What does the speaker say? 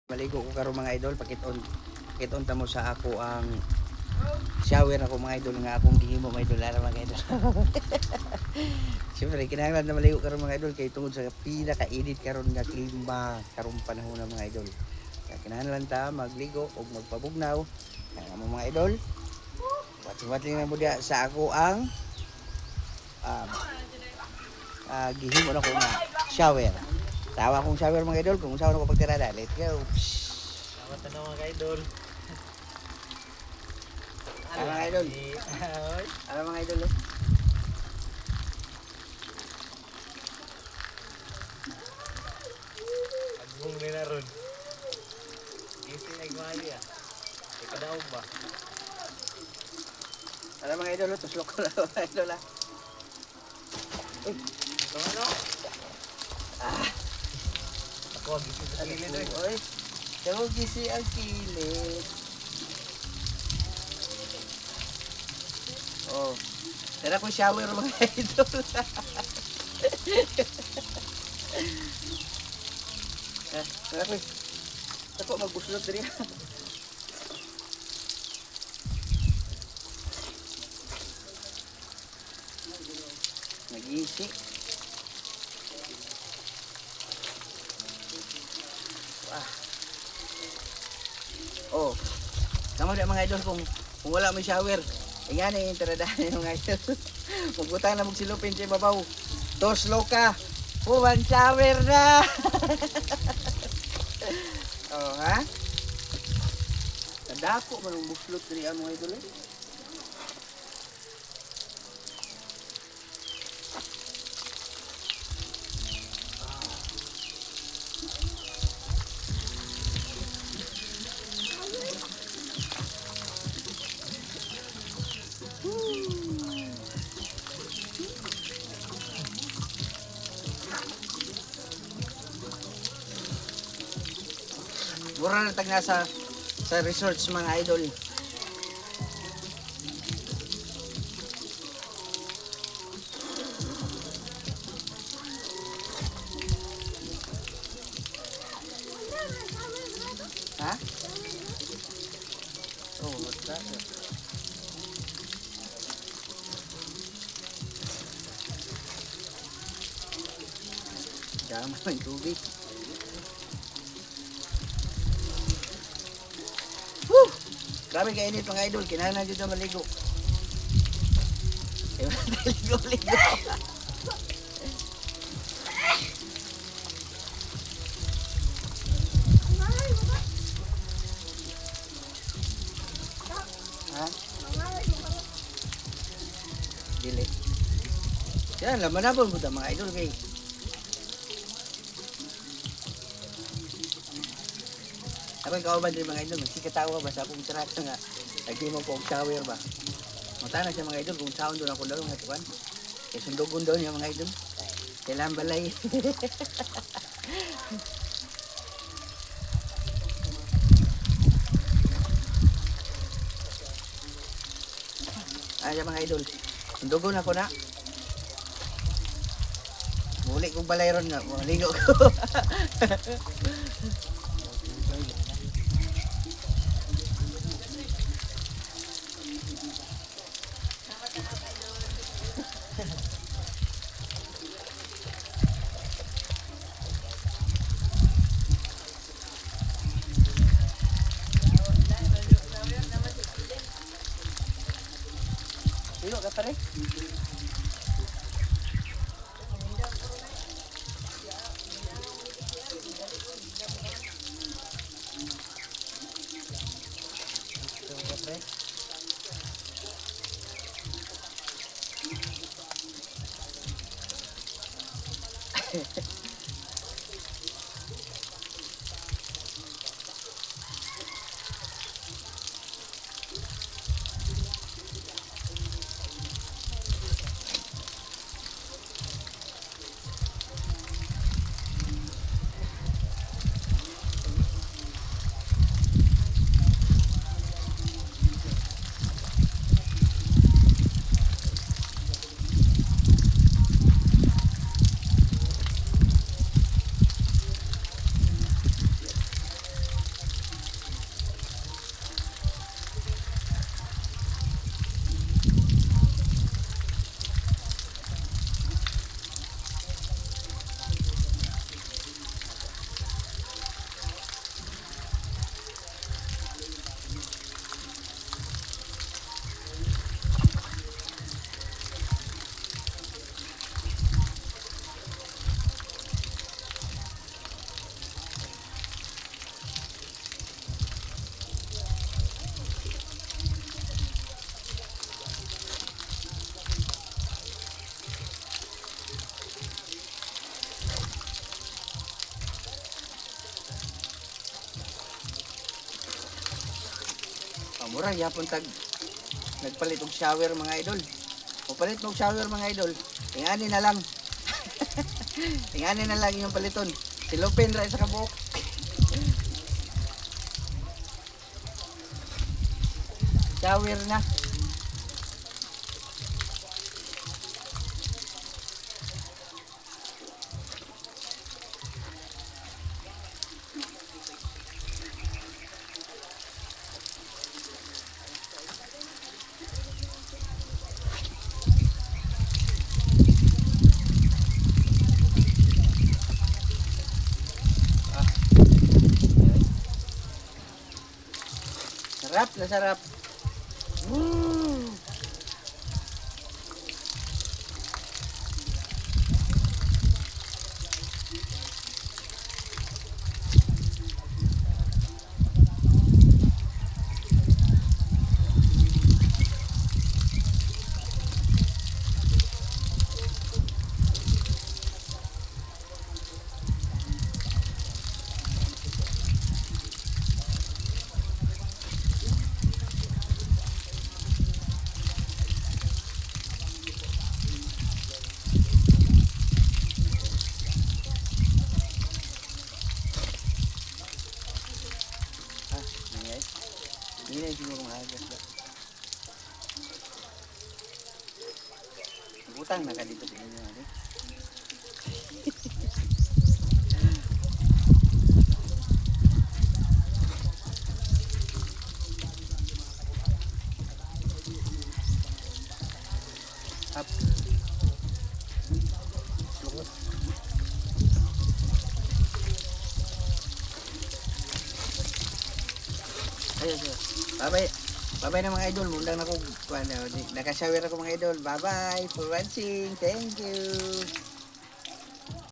Maligo ko karon mga idol, pakiton ta mo sa ako ang shower ako mga idol nga akong gihimo mga idol ara mga idol. Siyempre kinahanglan na maligo karon mga idol kay tungod sa pinaka-init karon nga klima karong panahon na mga idol. Kaya kinahanglan ta magligo o magpabugnaw. Kaya mga idol, watching na mo dia sa ako ang gihimo na ko nga shower. Tawa kong shower mga idol kung saan ako pagtirada. Let's go. Selamat na mga idol. Ano mga idol? Ano mga idol? Agbong nila ron. Isi nagmali ah. Ikadaog ba? Ano mga idol? Tuslok ko lang mga idol ah. Uy, Ito ano? Ako gising sa kilid eh. uy. Pero gisi ang kilid. Oh. Tara ko shower mga idol. Tara ko. Ako magbuslot diri. Nagisi. Oh. Kamu dia mga idol kung wala may shower. Ayan yung interadahan yung mga idol. Magutang na magsilupin sa babaw. Toslo ka. Puwan shower na. Oh, ha? Kadako man ang buslot diri ang mga idol. Mura na tag nasa sa resorts mga idol. Ha? Oh, what's that? Dama ng tubig. Grabe ka init mga idol, kinahanglan dito maligo. Ligo-ligo. Ha? Dili. Yan, laman na po mga idol kay. Kapag kauban din mga idol, magsikatawa ba sa akong trato nga nagdi mo ko og shower ba. Matana siya mga idol kung saan doon ako daw nga tuwan. Kaya sundugon daw niya mga idol. Kailan balay. Ayan mga idol, sundugon ako na. Muli kong balay ron nga, maligo ko. Ligo ka pa rin? Mura yapon tag nagpalit og shower mga idol. O palit mo og shower mga idol. Ingani na lang. Ingani na lang yung paliton. Silupin ra sa kabuok. Shower na. Sarap na sarap. Woo! Ini na siguro mga agas ba. Butang na ka dito sa inyo. Up. Lukot. Ayun. Bye-bye. Bye-bye na mga idol. Mundang na ko. Nakashower ako mga idol. Bye-bye for watching. Thank you.